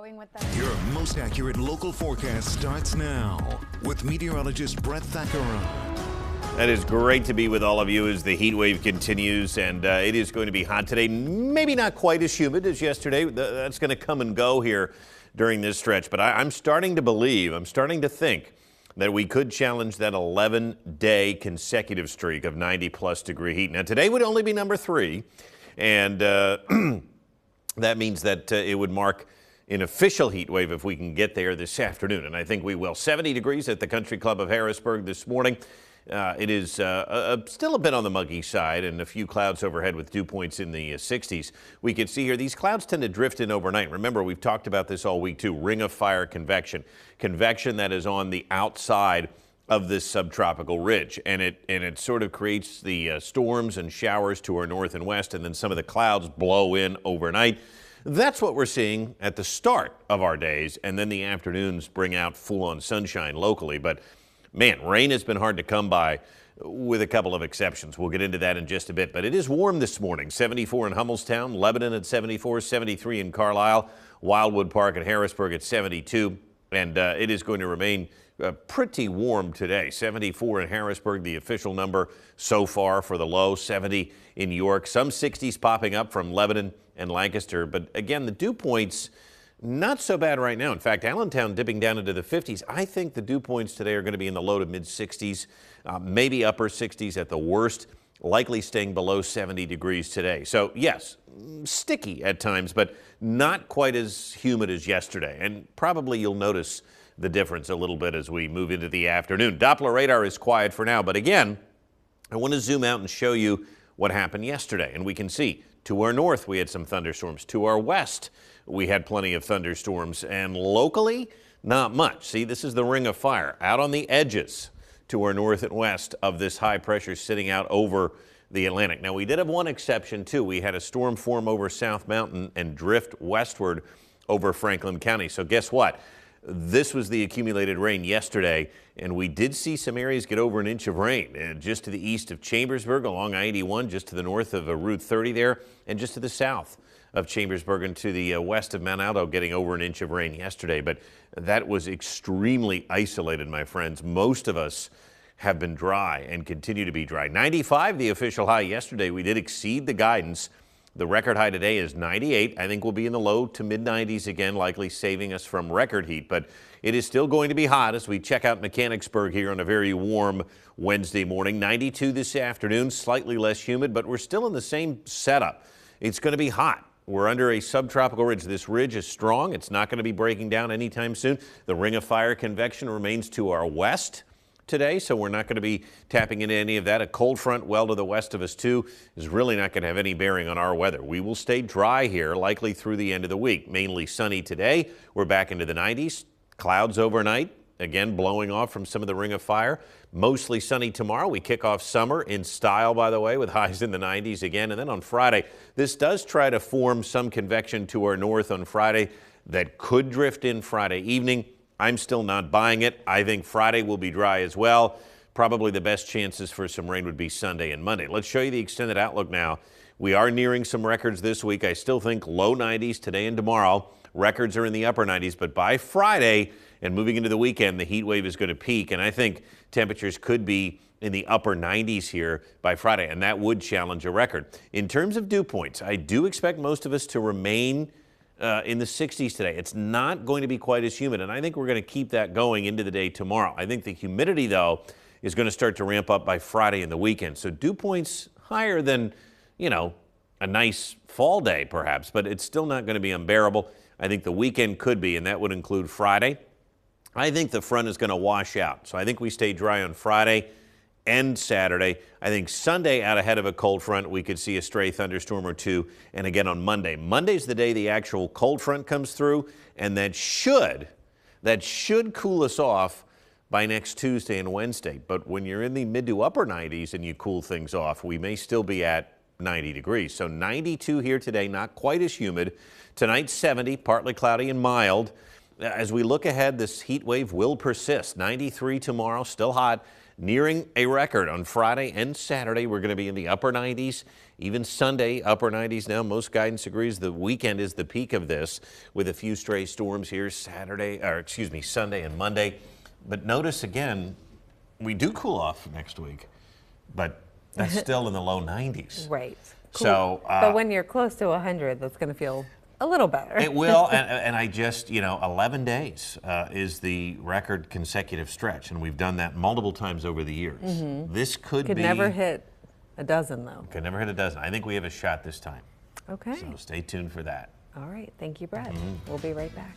going with that. Your most accurate local forecast starts now with meteorologist Brett Thackeron. That is great to be with all of you as the heat wave continues, and it is going to be hot today. Maybe not quite as humid as yesterday. That's going to come and go here during this stretch, but I'm starting to think that we could challenge that 11-day consecutive streak of 90-plus degree heat. Now, today would only be number 3, and that means that it would mark an official heat wave if we can get there this afternoon, and I think we will. 70 degrees at the Country Club of Harrisburg this morning. It is still a bit on the muggy side and a few clouds overhead with dew points in the 60s. We can see here these clouds tend to drift in overnight. Remember, we've talked about this all week too. Ring of fire convection. Convection that is on the outside of this subtropical ridge. And it sort of creates the storms and showers to our north and west, and then some of the clouds blow in overnight. That's what we're seeing at the start of our days, and then the afternoons bring out full-on sunshine locally. But man, rain has been hard to come by with a couple of exceptions. We'll get into that in just a bit. But it is warm this morning. 74 in Hummelstown, Lebanon at 74, 73 in Carlisle, Wildwood Park and Harrisburg at 72. And it is going to remain pretty warm today. 74 in Harrisburg, the official number so far for the low. 70 in York. Some 60s popping up from Lebanon and Lancaster. But again, the dew points, not so bad right now. In fact, Allentown dipping down into the 50s. I think the dew points today are going to be in the low to mid 60s, maybe upper 60s at the worst, likely staying below 70 degrees today. So yes, sticky at times, but not quite as humid as yesterday. And probably you'll notice the difference a little bit as we move into the afternoon. Doppler radar is quiet for now, but again, I want to zoom out and show you what happened yesterday. And we can see to our north, we had some thunderstorms. To our west, we had plenty of thunderstorms, and locally, not much. See, this is the ring of fire out on the edges to our north and west of this high pressure sitting out over the Atlantic. Now, we did have one exception, too. We had a storm form over South Mountain and drift westward over Franklin County. So guess what? This was the accumulated rain yesterday, and we did see some areas get over an inch of rain just to the east of Chambersburg along I-81, just to the north of Route 30 there, and just to the south of Chambersburg and to the west of Mount Aldo, getting over an inch of rain yesterday. But that was extremely isolated, my friends. Most of us have been dry and continue to be dry. 95, the official high yesterday. We did exceed the guidance. The record high today is 98. I think we'll be in the low to mid 90s again, likely saving us from record heat. But it is still going to be hot as we check out Mechanicsburg here on a very warm Wednesday morning. 92 this afternoon, slightly less humid, but we're still in the same setup. It's going to be hot. We're under a subtropical ridge. This ridge is strong. It's not going to be breaking down anytime soon. The ring of fire convection remains to our west today, so we're not going to be tapping into any of that. A cold front well to the west of us, too, is really not going to have any bearing on our weather. We will stay dry here, likely through the end of the week. Mainly sunny today. We're back into the 90s. Clouds overnight, again, blowing off from some of the ring of fire. Mostly sunny tomorrow. We kick off summer in style, by the way, with highs in the 90s again. And then on Friday, this does try to form some convection to our north on Friday that could drift in Friday evening. I'm still not buying it. I think Friday will be dry as well. Probably the best chances for some rain would be Sunday and Monday. Let's show you the extended outlook now. We are nearing some records this week. I still think low 90s today and tomorrow. Records are in the upper 90s, but by Friday and moving into the weekend, the heat wave is going to peak, and I think temperatures could be in the upper 90s here by Friday, and that would challenge a record. In terms of dew points, I do expect most of us to remain in the 60s today. It's not going to be quite as humid, and I think we're going to keep that going into the day tomorrow. I think the humidity, though, is going to start to ramp up by Friday and the weekend. So dew points higher than, you know, a nice fall day, perhaps, but it's still not going to be unbearable. I think the weekend could be, and that would include Friday. I think the front is going to wash out. So I think we stay dry on Friday and Saturday. I think Sunday, out ahead of a cold front, we could see a stray thunderstorm or two. And again on Monday. Monday's the day the actual cold front comes through, and that should cool us off by next Tuesday and Wednesday. But when you're in the mid to upper 90s and you cool things off, we may still be at 90 degrees. So 92 here today, not quite as humid. Tonight 70, partly cloudy and mild. As we look ahead, this heat wave will persist. 93 tomorrow, still hot. nearing a record on Friday and Saturday. We're going to be in the upper 90s, even Sunday, upper 90s now. Most guidance agrees the weekend is the peak of this, with a few stray storms here Sunday and Monday. But notice again, we do cool off next week, but that's still in the low 90s. Right. Cool. So, but when you're close to 100, that's going to feel a little better. It will, and I just, 11 days is the record consecutive stretch, and we've done that multiple times over the years. This could never hit a dozen, though. Could never hit a dozen. I think we have a shot this time. Okay. So stay tuned for that. All right. Thank you, Brett. We'll be right back.